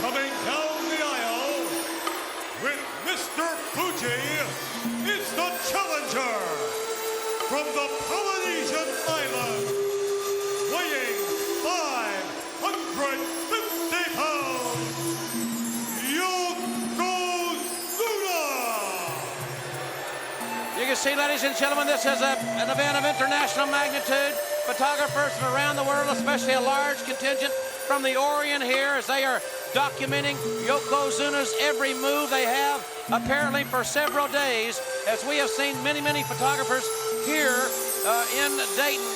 coming down the aisle with Mr. Fuji, is the challenger from the Polynesian island, weighing 550 pounds, Yokozuna! You can see, ladies and gentlemen, this is an event of international magnitude. Photographers from around the world, especially a large contingent from the Orient here, as they are documenting Yokozuna's every move they have, apparently for several days, as we have seen many, many photographers here in Dayton.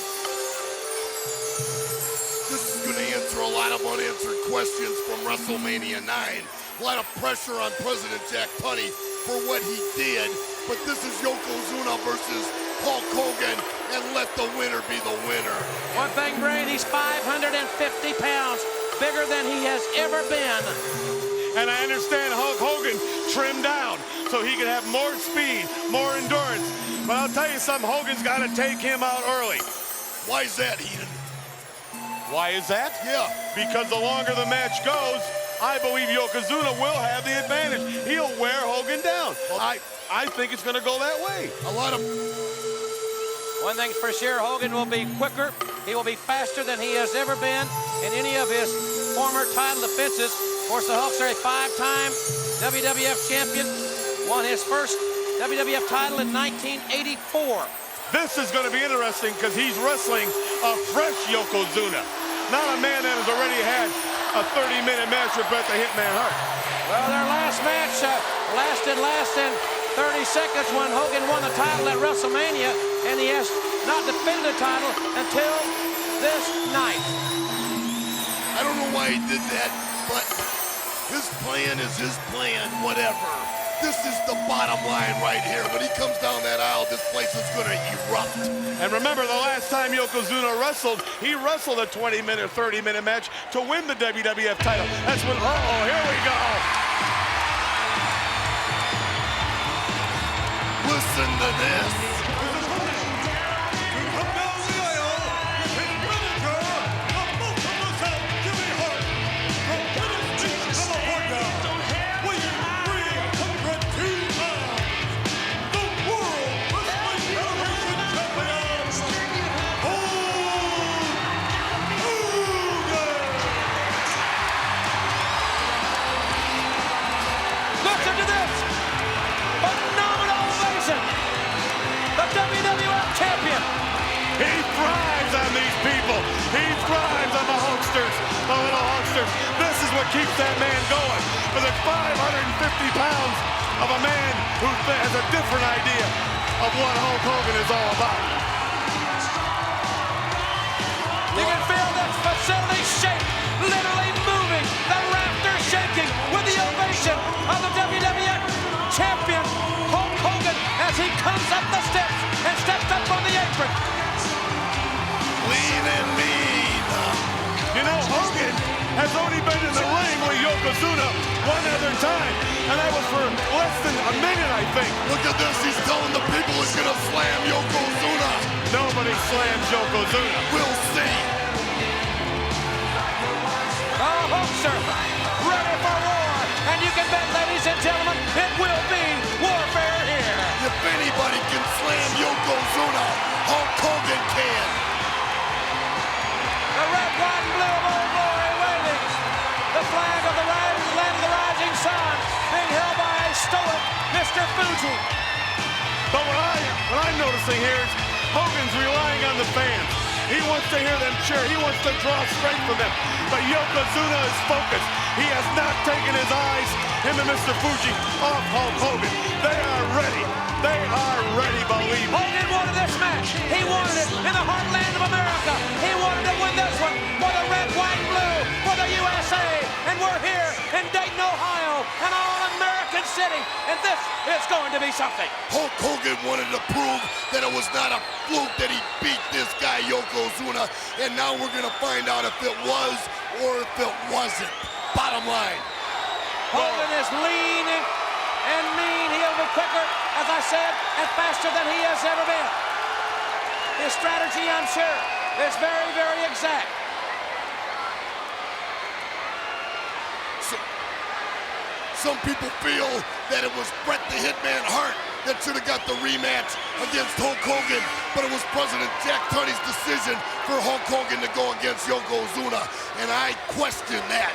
This is going to answer a lot of unanswered questions from WrestleMania 9. A lot of pressure on President Jack Tunney for what he did, but this is Yokozuna versus Hulk Hogan, and let the winner be the winner. One thing, Brain, he's 550 pounds, bigger than he has ever been. And I understand Hulk Hogan trimmed down so he could have more speed, more endurance. But I'll tell you something, Hogan's got to take him out early. Why is that, Heenan? Why is that? Yeah. Because the longer the match goes, I believe Yokozuna will have the advantage. He'll wear Hogan down. I think it's going to go that way. A lot of... One thing's for sure, Hogan will be quicker. He will be faster than he has ever been in any of his former title defenses. Of course, the Hulkster, a 5-time WWF champion, won his first WWF title in 1984. This is going to be interesting because he's wrestling a fresh Yokozuna, not a man that has already had a 30-minute match with Bret the Hitman Hart. Well, their last match lasted less than 30 seconds when Hogan won the title at WrestleMania, and he has not defended the title until this night. I don't know why he did that, but his plan is his plan, whatever. This is the bottom line right here. When he comes down that aisle, this place is going to erupt. And remember, the last time Yokozuna wrestled, he wrestled a 20-minute, 30-minute match to win the WWF title. That's when, uh-oh, here we go. Listen to this. Listen to this! Phenomenal ovation! The WWF champion! He thrives on these people. He thrives on the Hulksters, the little Hulksters. This is what keeps that man going. For the 550 pounds of a man who has a different idea of what Hulk Hogan is all about. You can feel the facility shake, literally moving, the rafters shaking with the ovation of the WWF champion, Hulk Hogan, as he comes up the steps and steps up on the apron. Lean and mean. You know, Hogan has only been in the ring with Yokozuna one other time, and that was for less than a minute, I think. Look at this. He's telling the people he's going to slam Yokozuna. Nobody slams Yokozuna. We'll see. Hulkster, ready for war, and you can bet, ladies and gentlemen, it will be warfare here. If anybody can slam Yokozuna, Hulk Hogan can. The red, white, and blue of Old Glory waving. The flag of the land of the rising sun being held by a stoic Mr. Fuji. But what I'm noticing here is Hogan's relying on the fans. He wants to hear them cheer. He wants to draw strength from them. But Yokozuna is focused. He has not taken his eyes, him and Mr. Fuji, off Hulk Hogan. They are ready. They are ready, believe me. Hogan wanted this match. He wanted it in the heartland of America. He wanted to win this one for the red, white, and blue, for the USA. And we're here in Dayton, Ohio, an all-American city. And this is going to be something. Hulk Hogan wanted to prove that it was not a fluke that he beat this guy, Yokozuna. And now we're going to find out if it was or if it wasn't. Bottom line. Hogan is lean and mean. He'll be quicker, as I said, and faster than he has ever been. His strategy, I'm sure, is very, very exact. Some people feel that it was Bret the Hitman Hart that should have got the rematch against Hulk Hogan, but it was President Jack Tunney's decision for Hulk Hogan to go against Yokozuna, and I question that.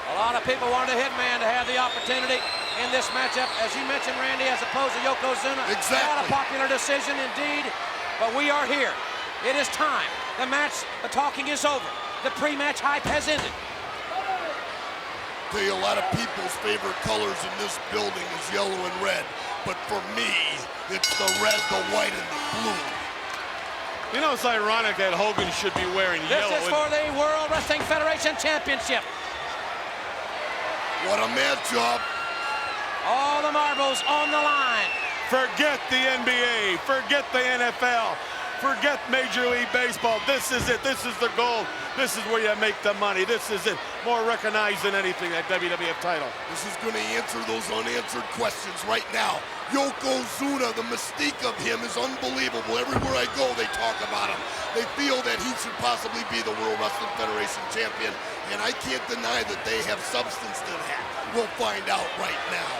A lot of people wanted a Hitman to have the opportunity in this matchup, as you mentioned, Randy, as opposed to Yokozuna. Exactly. Not a popular decision indeed, but we are here. It is time. The match, the talking is over. The pre-match hype has ended. Tell you, a lot of people's favorite colors in this building is yellow and red, but for me, it's the red, the white, and the blue. You know, it's ironic that Hogan should be wearing yellow. This is for the World Wrestling Federation Championship. What a matchup. All the marbles on the line. Forget the NBA, forget the NFL, forget Major League Baseball. This is it, this is the goal. This is where you make the money. This is it. More recognized than anything, that WWF title. This is going to answer those unanswered questions right now. Yokozuna, the mystique of him is unbelievable. Everywhere I go, they talk about him. They feel that he should possibly be the World Wrestling Federation champion, and I can't deny that they have substance to that. We'll find out right now.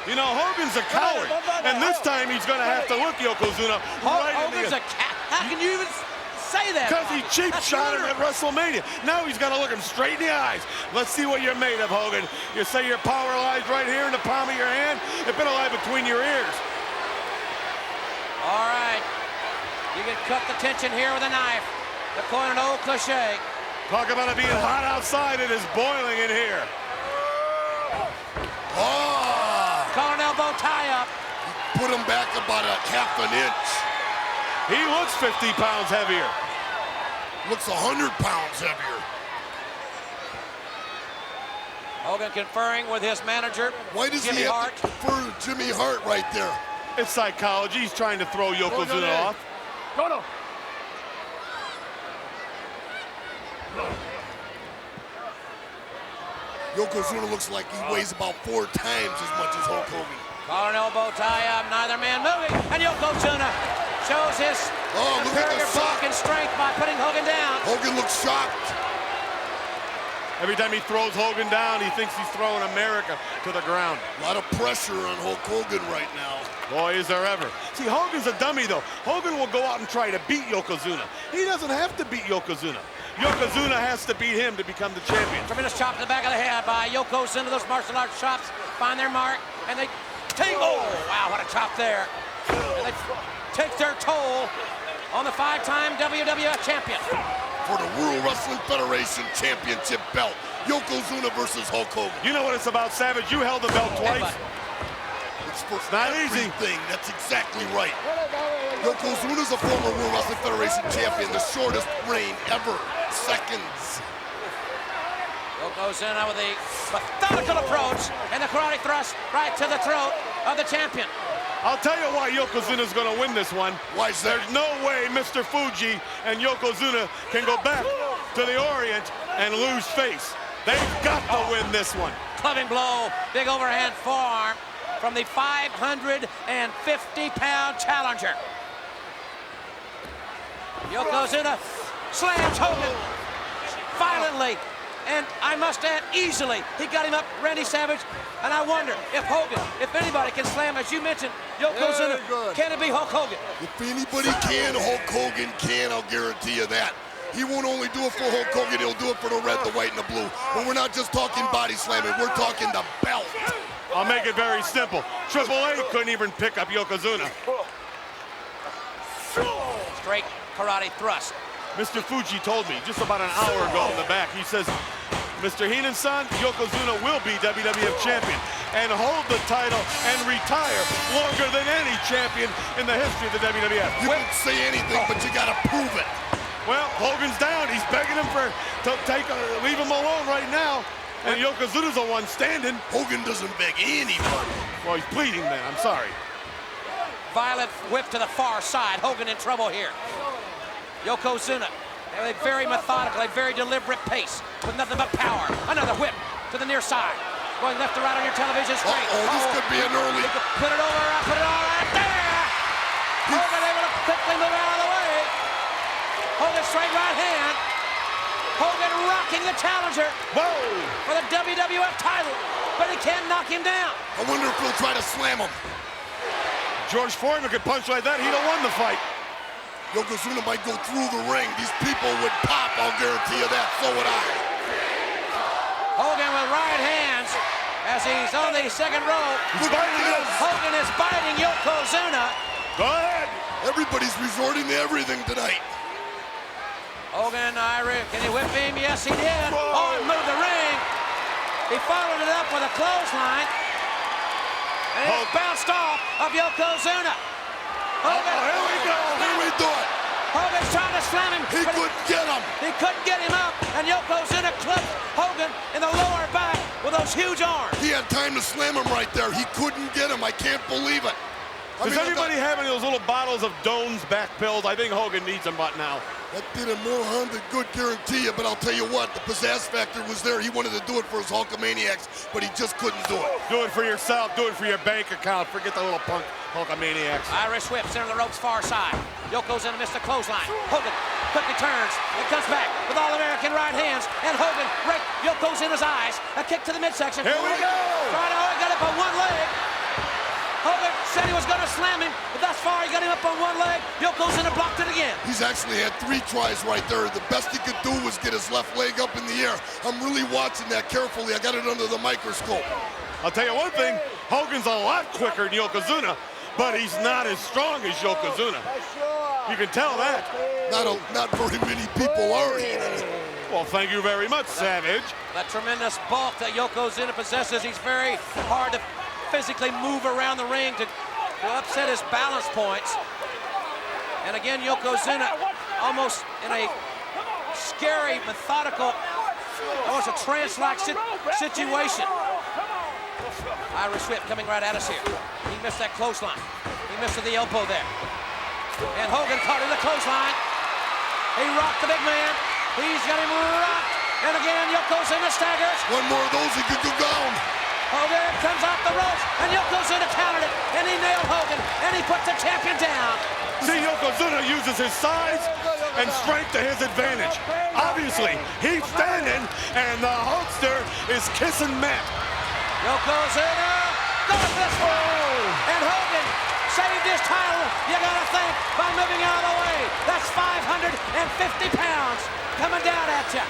You know, Hogan's a coward, and this time he's going to have to look Yokozuna right in Hogan's the... a cat. How can you even say that? Because he cheap That's shot him murder. at WrestleMania. Now he's got to look him straight in the eyes. Let's see what you're made of, Hogan. You say your power lies right here in the palm of your hand. It better lie between your ears. All right. You can cut the tension here with a knife. They're calling an old cliche. Talk about it being hot outside. It is boiling in here. Oh! Calling an elbow tie-up. Put him back about a half an inch. He looks 50 pounds heavier. Looks 100 pounds heavier. Hogan conferring with his manager, Why does Jimmy he have Hart. to prefer Jimmy Hart right there? It's psychology. He's trying to throw Yokozuna off. No. Yokozuna looks like he weighs about 4 times as much as Hulk Hogan. Calling an elbow tie-up. Neither man moving. And Yokozuna shows his Oh, look at the superior shot. bulk and strength by putting Hogan down. Hogan looks shocked. Every time he throws Hogan down, he thinks he's throwing America to the ground. A lot of pressure on Hulk Hogan right now. Boy, is there ever. See, Hogan's a dummy, though. Hogan will go out and try to beat Yokozuna. He doesn't have to beat Yokozuna. Yokozuna has to beat him to become the champion. Tremendous chop to the back of the head by Yokozuna. Those martial arts chops find their mark, and they take. Oh, wow, what a chop there! And they take their toll on the 5-time WWF champion. For the World Wrestling Federation Championship belt, Yokozuna versus Hulk Hogan. You know what it's about, Savage? You held the belt twice. It's for not easy. everything. That's exactly right. Yokozuna's a former World Wrestling Federation champion, the shortest reign ever. Seconds. Yokozuna with a methodical approach and the karate thrust right to the throat of the champion. I'll tell you why Yokozuna's going to win this one. Why is that? There's no way Mr. Fuji and Yokozuna can go back to the Orient and lose face. They've got to win this one. Clubbing blow, big overhand forearm from the 550-pound challenger. Yokozuna slams Hogan violently, and I must add, easily. He got him up, Randy Savage, and I wonder if Hogan, if anybody can slam, as you mentioned, Yokozuna, can it be Hulk Hogan? If anybody can, Hulk Hogan can, I'll guarantee you that. He won't only do it for Hulk Hogan, he'll do it for the red, the white, and the blue. But we're not just talking body slamming, we're talking the belt. I'll make it very simple. Triple H couldn't even pick up Yokozuna. Straight karate thrust. Mr. Fuji told me just about an hour ago in the back, he says, Mr. Heenan-san, Yokozuna will be WWF champion and hold the title and retire longer than any champion in the history of the WWF. You can say anything, but you gotta prove it. Well, Hogan's down. He's begging him leave him alone right now. And Yokozuna's the one standing. Hogan doesn't beg anybody. Well, he's pleading then. I'm sorry. Violent whip to the far side. Hogan in trouble here. Yokozuna, a very methodical, a very deliberate pace with nothing but power. Another whip to the near side. Going left to right on your television screen. This could be an early. He could put it over, put it all right there. Hogan able to quickly move out of the way. Hogan straight right hand. Hogan rocking the challenger Whoa! for the WWF title, but he can't knock him down. I wonder if he'll try to slam him. George Foreman could punch like that. He'd have won the fight. Yokozuna might go through the ring. These people would pop, I'll guarantee you that. So would I. Hogan with right hands as he's on the second rope. He's biting him. Hogan is biting Yokozuna. Go ahead. Everybody's resorting to everything tonight. Hogan, can he whip him? Yes, he did. Whoa. Oh, and moved the ring. He followed it up with a clothesline. And it bounced off of Yokozuna. Hogan, Here we go. Here we do it. Hogan's trying to slam him. He but couldn't get him. He couldn't get him up, and Yokozuna clipped Hogan in the lower back with those huge arms. He had time to slam him right there. He couldn't get him. I can't believe it. Does anybody have any of those little bottles of Doan's back pills? I think Hogan needs them about now. That did him more harm than good, guarantee you. But I'll tell you what, the pizzazz factor was there. He wanted to do it for his Hulkamaniacs, but he just couldn't do it. Do it for yourself. Do it for your bank account. Forget the little punk Hulkamaniacs. Irish whip, center of the ropes, far side. Yokozuna missed the clothesline. Hogan quickly turns and comes back with All-American right hands, and Hogan raked Yokozuna's eyes. A kick to the midsection. Here we go. Hogan got up on one leg. Hogan said he was going to slam him, but thus far he got him up on one leg. Yokozuna blocked it again. He's actually had 3 tries right there. The best he could do was get his left leg up in the air. I'm really watching that carefully. I got it under the microscope. I'll tell you one thing. Hogan's a lot quicker than Yokozuna, but he's not as strong as Yokozuna. You can tell that. Not very many people are either. Well, thank you very much, Savage. The tremendous bulk that Yokozuna possesses. He's very hard to physically move around the ring to upset his balance points. And again, Yokozuna almost in a scary, methodical, almost a trance-like situation. Irish whip coming right at us here. He missed that clothesline. He missed the elbow there. And Hogan caught in the clothesline. He rocked the big man. He's got him rocked. And again, Yokozuna staggers. One more of those, he could go down. Hogan comes off the ropes, and Yokozuna countered it, and he nailed Hogan, and he put the champion down. See, Yokozuna uses his size and strength to his advantage. Obviously, he's standing, and the Hulkster is kissing Matt. Yokozuna goes this way, and Hogan saved his title, you gotta think, by moving out of the way. That's 550 pounds coming down at you.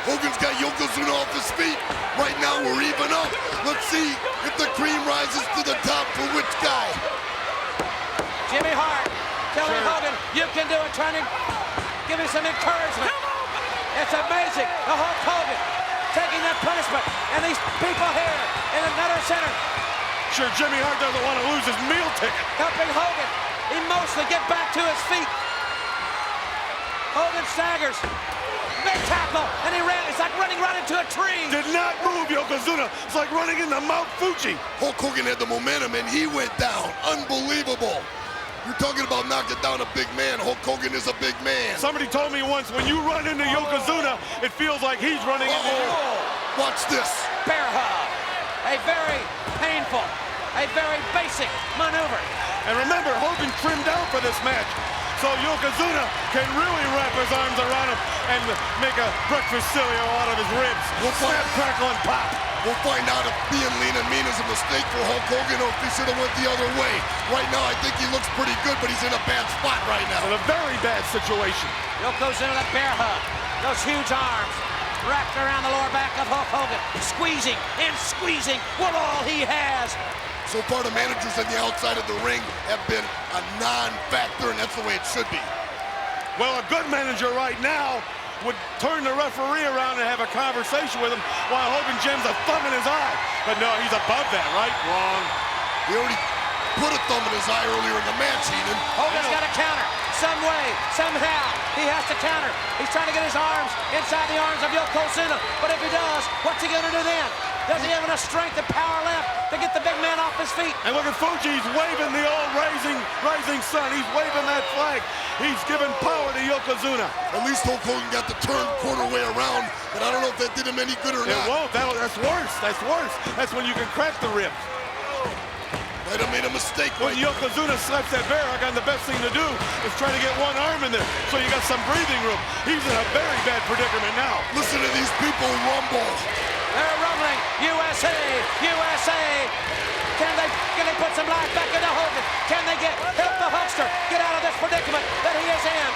Hogan's got Yokozuna off his feet. Right now, we're even up. Let's see if the cream rises to the top for which guy. Jimmy Hart telling Hogan, you can do it, trying to give him some encouragement. It's amazing. The Hulk Hogan taking that punishment, and these people here in the Nutter Center Sure, Jimmy Hart doesn't want to lose his meal ticket. helping Hogan emotionally get back to his feet. Hogan staggers. Big tackle, and he ran. It's like running right into a tree. Did not move, Yokozuna. It's like running into Mount Fuji. Hulk Hogan had the momentum, and he went down. Unbelievable. You're talking about knocking down a big man. Hulk Hogan is a big man. Somebody told me once, when you run into Yokozuna, it feels like he's running into you. Watch this. Bear hug. A very painful, a very basic maneuver. And remember, Hogan trimmed down for this match. So Yokozuna can really wrap his arms around him and make a breakfast cereal out of his ribs. Snap, crackle, and pop. We'll find out if being lean and mean is a mistake for Hulk Hogan or if he should have went the other way. Right now, I think he looks pretty good, but he's in a bad spot right now. In a very bad situation. Yokozuna, that bear hug. Those huge arms wrapped around the lower back of Hulk Hogan. Squeezing and squeezing with all he has. So far, the managers on the outside of the ring have been a non-factor, and that's the way it should be. Well, a good manager right now would turn the referee around and have a conversation with him while Hogan jams a thumb in his eye. But no, he's above that, right? Wrong. He already put a thumb in his eye earlier in the match, Heenan. Hogan's got to counter. Some way, somehow, he has to counter. He's trying to get his arms inside the arms of Yokozuna. But if he does, what's he going to do then? Does he have enough strength and power left to get the big man off his feet? And look at Fuji, he's waving the old rising sun. He's waving that flag. He's giving power to Yokozuna. At least Hulk Hogan got the turn quarter way around, but I don't know if that did him any good or It not. won't. That's worse. That's worse. That's when you can crack the ribs. Might have made a mistake When right there. Yokozuna slaps that bear hug on, the best thing to do is try to get one arm in there so you got some breathing room. He's in a very bad predicament now. Listen to these people rumble. They're rumbling. USA, USA. Can they put some life back into Hogan? Can they help the Hulkster get out of this predicament that he is in?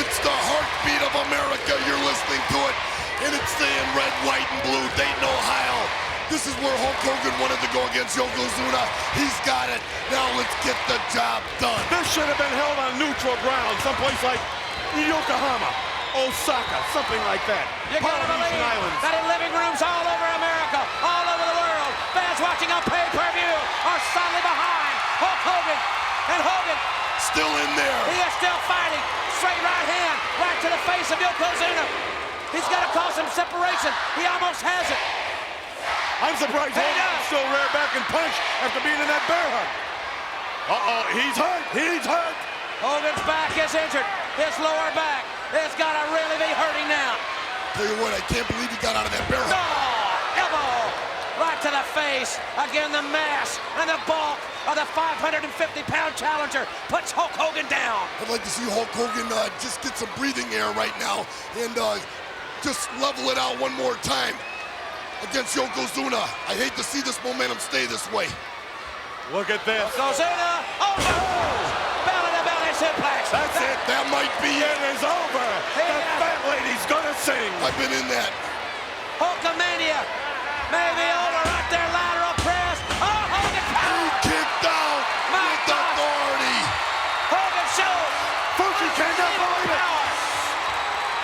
It's the heartbeat of America. You're listening to it. And it's saying red, white, and blue. Dayton, Ohio. This is where Hulk Hogan wanted to go against Yokozuna. He's got it. Now let's get the job done. This should have been held on neutral ground, someplace like Yokohama, Osaka, something like that. You gotta Polynesian believe Islands. that in living rooms all over America, all over the world, fans watching on pay-per-view are solidly behind Hulk Hogan. And Hogan, Still in there. he is still fighting. Straight right hand, right to the face of Yokozuna. He's got to cause some separation. He almost has it. I'm surprised Hey, Hogan now. can still rear back and punch after being in that bear hug. Uh-oh, he's hurt. He's hurt. Hogan's back is injured. His lower back is got to really be hurting now. Tell you what, I can't believe he got out of that bear hug. Oh, elbow right to the face. Again, the mass and the bulk of the 550-pound challenger puts Hulk Hogan down. I'd like to see Hulk Hogan just get some breathing air right now and just level it out one more time against Yokozuna. I hate to see this momentum stay this way. Look at this. Yokozuna, oh no! Belly-to-belly suplex. That's it. That might be It it. is over. The fat lady's gonna sing. I've been in that. Hulkamania may be over right there, lateral press. Oh, Hogan power! Kicked out My with God. authority. Hogan shows Fuji cannot believe it. power.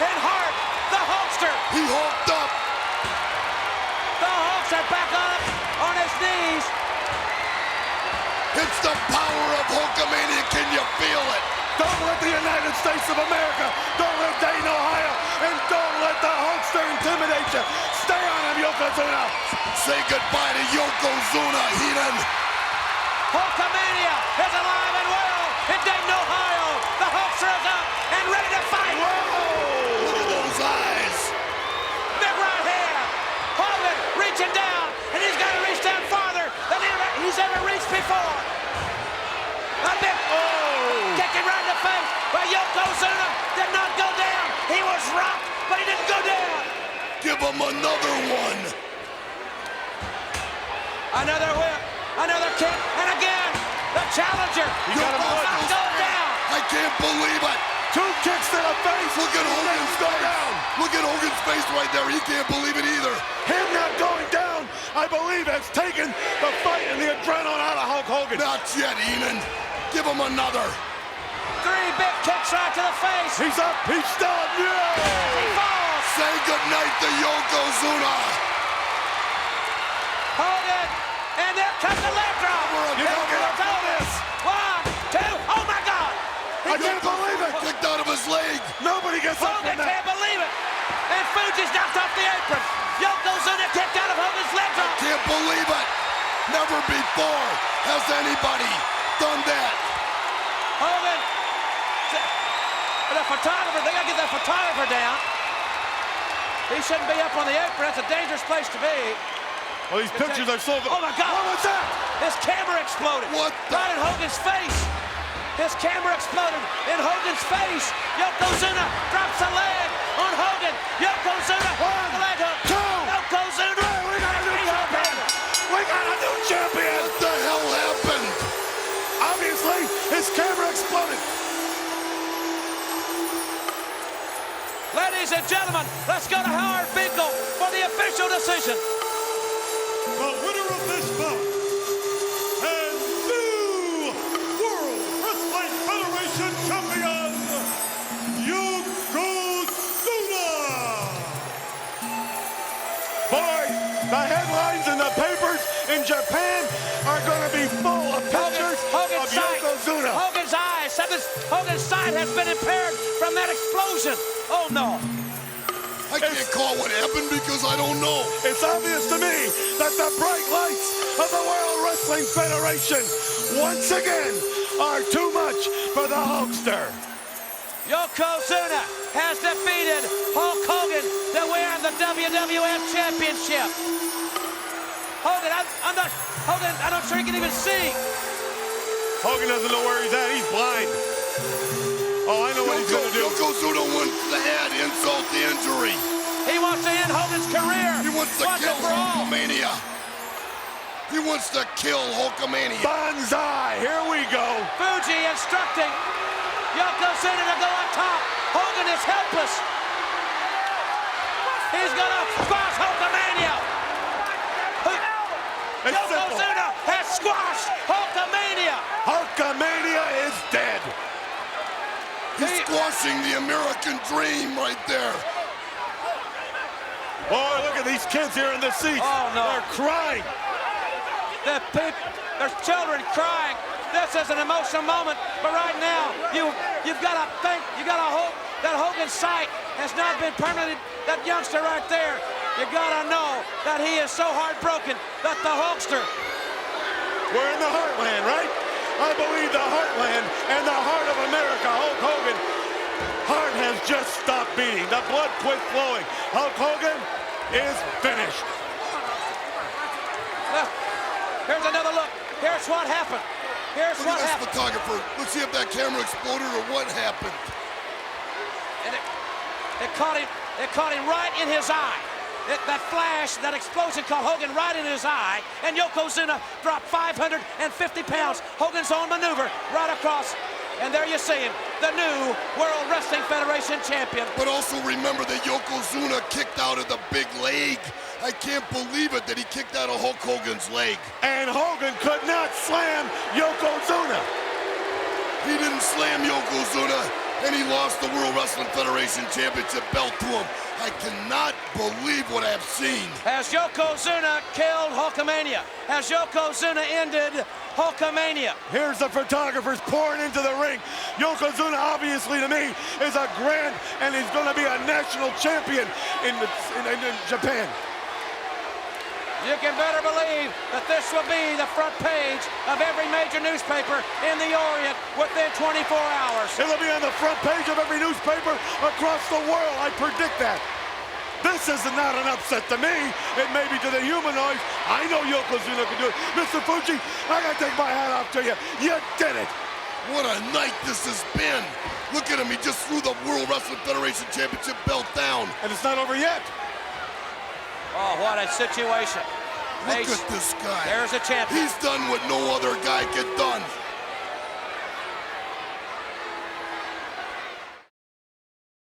And Hart, the Hulkster. He hulked up. The Hulkster back up on his knees. It's the power of Hulkamania. Can you feel it? Don't let the United States of America, don't let Dayton, Ohio, and don't let the Hulkster intimidate you. Stay on him, Yokozuna. Say goodbye to Yokozuna, Heenan. Hulkamania is alive and well in Dayton, Ohio. The Hulkster is up and ready to fight. Look at those eyes. Big right hand. Hogan reaching down, and he's got to reach down farther than he's ever reached before. A big kicking right in the face, but Yokozuna did not go down. He was rocked, but he didn't go down. Give him another one. Another whip, another kick, and again, the challenger. He got him will once. not go down. I can't believe it. Two kicks to the face. Look at Hogan's Go face. down. Look at Hogan's face right there. He can't believe it either. Him not going down, I believe, has taken the fight and the adrenaline out of Hulk Hogan. Not yet, Heenan. Give him another. Three big kicks right to the face. He's up. He's still up. He Yeah. falls. Say goodnight to Yokozuna. Hogan, and there comes the leg drop. You Here don't get comes up. Otis. 1, 2, oh my God. I can't believe it. Kicked out of his leg. Nobody gets up Hogan from that. can't believe it. And Fuji's knocked off the apron. Yokozuna kicked out of Hogan's leg drop. Can't believe it. Never before has anybody done that. Hogan. The photographer, they gotta get that photographer down. He shouldn't be up on the apron. That's a dangerous place to be. Well, these pictures are so... Oh my God. What was that? His camera exploded. What the- Right in Hogan's face. His camera exploded in Hogan's face. Yokozuna drops a leg on Hogan. Yokozuna, One, the leg hook. two, Yokozuna. We got a new champion. We got a new champion. What the hell happened? Obviously, his camera exploded. Ladies and gentlemen, let's go to Howard Finkel for the official decision. The winner of this bout and new World Wrestling Federation champion, Yokozuna. Boy, the headlines in the papers in Japan are going to be full of pictures of Yokozuna. Hogan's eyes. Hogan's sight has been impaired from that explosion. Oh no. I can't call what happened because I don't know. It's obvious to me that the bright lights of the World Wrestling Federation once again are too much for the Hulkster. Yokozuna has defeated Hulk Hogan to win the WWF Championship. I'm not sure he can even see. Hogan doesn't know where he's at. He's blind. Oh, I know what he's going to do. Yokozuna wants to add insult to injury. He wants to end Hogan's career. He wants to Once kill and for all. Hulkamania. He wants to kill Hulkamania. Banzai. Here we go. Fuji instructing Yokozuna to go up top. Hogan is helpless. He's going to squash Hulkamania. It's simple. Yokozuna has squashed Hulkamania. Hulkamania is dead. He's squashing the American dream right there. Oh, look at these kids here in the seats. Oh, no. They're crying. There's children crying. This is an emotional moment, but right now you've got to think, you got to hope that Hogan's sight has not been permanently. That youngster right there, you got to know that he is so heartbroken that the Hulkster. We're in the heartland, right? I believe the heartland and the heart of America, Hulk Hogan. Heart has just stopped beating. The blood quit flowing. Hulk Hogan is finished. Here's another look. Here's what happened. Here's Look what at this happened. photographer. Let's see if that camera exploded or what happened. And it caught him right in his eye. That flash, that explosion caught Hogan right in his eye, and Yokozuna dropped 550 pounds. Hogan's own maneuver right across, and there you see him, the new World Wrestling Federation champion. But also remember that Yokozuna kicked out of the big leg. I can't believe it that he kicked out of Hulk Hogan's leg. And Hogan could not slam Yokozuna. He didn't slam Yokozuna, and he lost the World Wrestling Federation Championship belt to him. I cannot believe what I've seen. Has Yokozuna killed Hulkamania? Has Yokozuna ended Hulkamania? Here's the photographers pouring into the ring. Yokozuna, obviously to me, is a grand, and he's going to be a national champion in Japan. You can better believe that this will be the front page of every major newspaper in the Orient within 24 hours. It'll be on the front page of every newspaper across the world. I predict that. This is not an upset to me. It may be to the humanoids. I know Yokozuna can do it. Mr. Fuji, I gotta take my hat off to you. You did it. What a night this has been. Look at him. He just threw the World Wrestling Federation Championship belt down. And it's not over yet. Oh, what a situation. Look at this guy. There's a champion. He's done what no other guy could done.